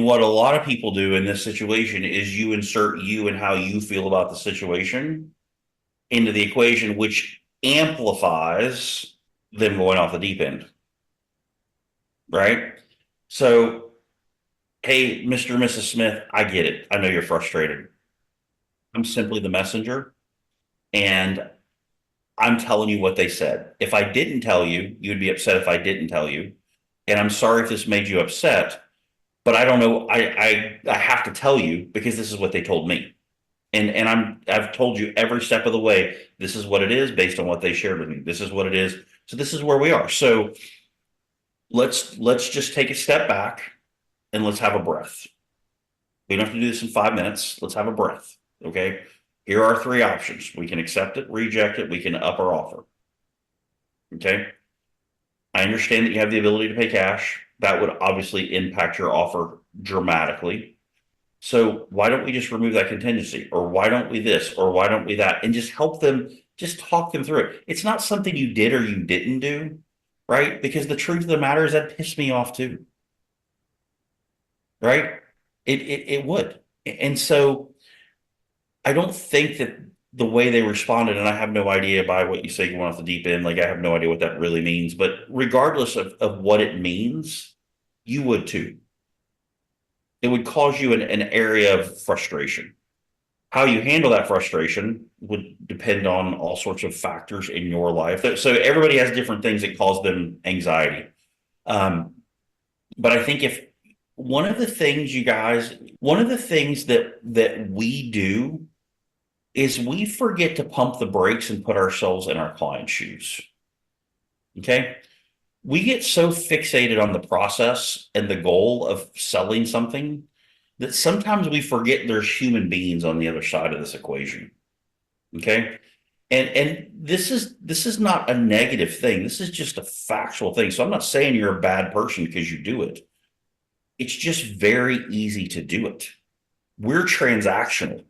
What a lot of people do in this situation is you insert you and how you feel about the situation into the equation, which amplifies them going off the deep end, right? So, hey, Mr. and Mrs. Smith, I get it. I know you're frustrated. I'm simply the messenger, and I'm telling you what they said. If I didn't tell you, you'd be upset if I didn't tell you. And I'm sorry if this made you upset, but I don't know. I have to tell you because this is what they told me. And I've told you every step of the way, this is what it is based on what they shared with me. This is what it is. So this is where we are. So let's just take a step back and let's have a breath. We don't have to do this in 5 minutes. Let's have a breath. Okay. Here are three options. We can accept it, reject it, we can up our offer. Okay. I understand that you have the ability to pay cash. That would obviously impact your offer dramatically. So why don't we just remove that contingency? Or why don't we this? Or why don't we that? And just help them, just talk them through it. It's not something you did or you didn't do, right? Because the truth of the matter is that pissed me off too, right? It would. And so I don't think that the way they responded, and I have no idea by what you say going off the deep end, like I have no idea what that really means, but regardless of what it means, you would too. It would cause you an area of frustration. How you handle that frustration would depend on all sorts of factors in your life. So everybody has different things that cause them anxiety. Um, but I think if one of the things you guys, one of the things that we do is we forget to pump the brakes and put ourselves in our client's shoes. Okay. We get so fixated on the process and the goal of selling something that sometimes we forget there's human beings on the other side of this equation. Okay. And this is not a negative thing. This is just a factual thing. So I'm not saying you're a bad person because you do it. It's just very easy to do it. We're transactional.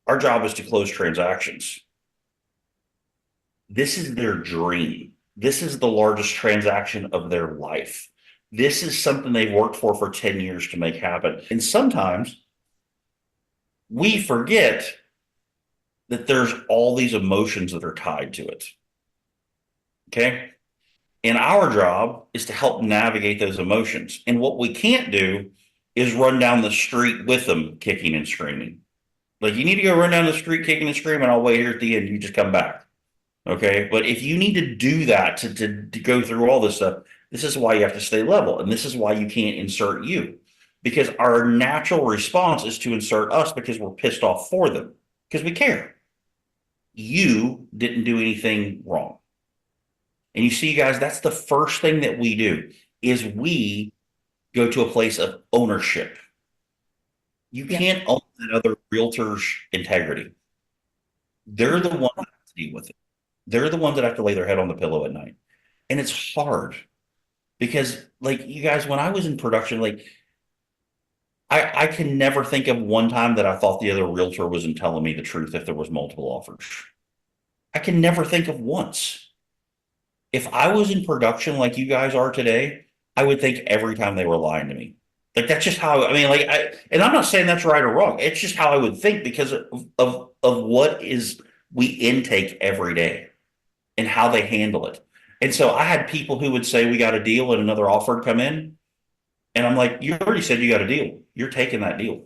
Our job is to close transactions. This is their dream. This is the largest transaction of their life. This is something they've worked for 10 years to make happen. And sometimes we forget that there's all these emotions that are tied to it. Okay. And our job is to help navigate those emotions. And what we can't do is run down the street with them kicking and screaming. Like you need to go run down the street kicking and screaming. I'll wait here at the end. You just come back. Okay. But if you need to do that to go through all this stuff, this is why you have to stay level. And this is why you can't insert you. Because our natural response is to insert us because we're pissed off for them. Because we care. You didn't do anything wrong. And you see, guys, that's the first thing that we do is we go to a place of ownership. You Yeah. can't own that other realtor's integrity. They're the one that have to deal with it. They're the ones that have to lay their head on the pillow at night. And it's hard because, like, you guys, when I was in production, like, I can never think of one time that I thought the other realtor wasn't telling me the truth if there was multiple offers. I can never think of once. If I was in production like you guys are today, I would think every time they were lying to me. Like that's just how I mean, like and I'm not saying that's right or wrong. It's just how I would think because of what is we intake every day and how they handle it. And so I had people who would say we got a deal and another offer would come in, and I'm like, you already said you got a deal. You're taking that deal.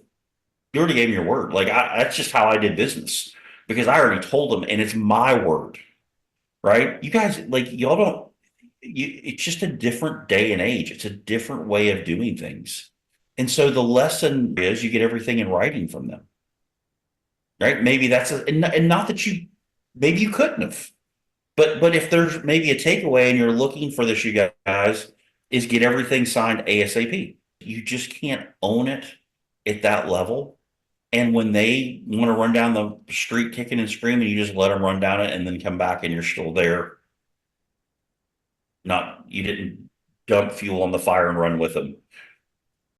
You already gave me your word. Like that's just how I did business because I already told them, and it's my word, right? You guys, like y'all don't. It's just a different day and age. It's a different way of doing things. And so the lesson is you get everything in writing from them, right? Maybe that's and not that you maybe you couldn't have, but if there's maybe a takeaway and you're looking for this, you guys, is get everything signed ASAP. You just can't own it at that level. And when they want to run down the street kicking and screaming, you just let them run down it and then come back and you're still there. Not you didn't dump fuel on the fire and run with them.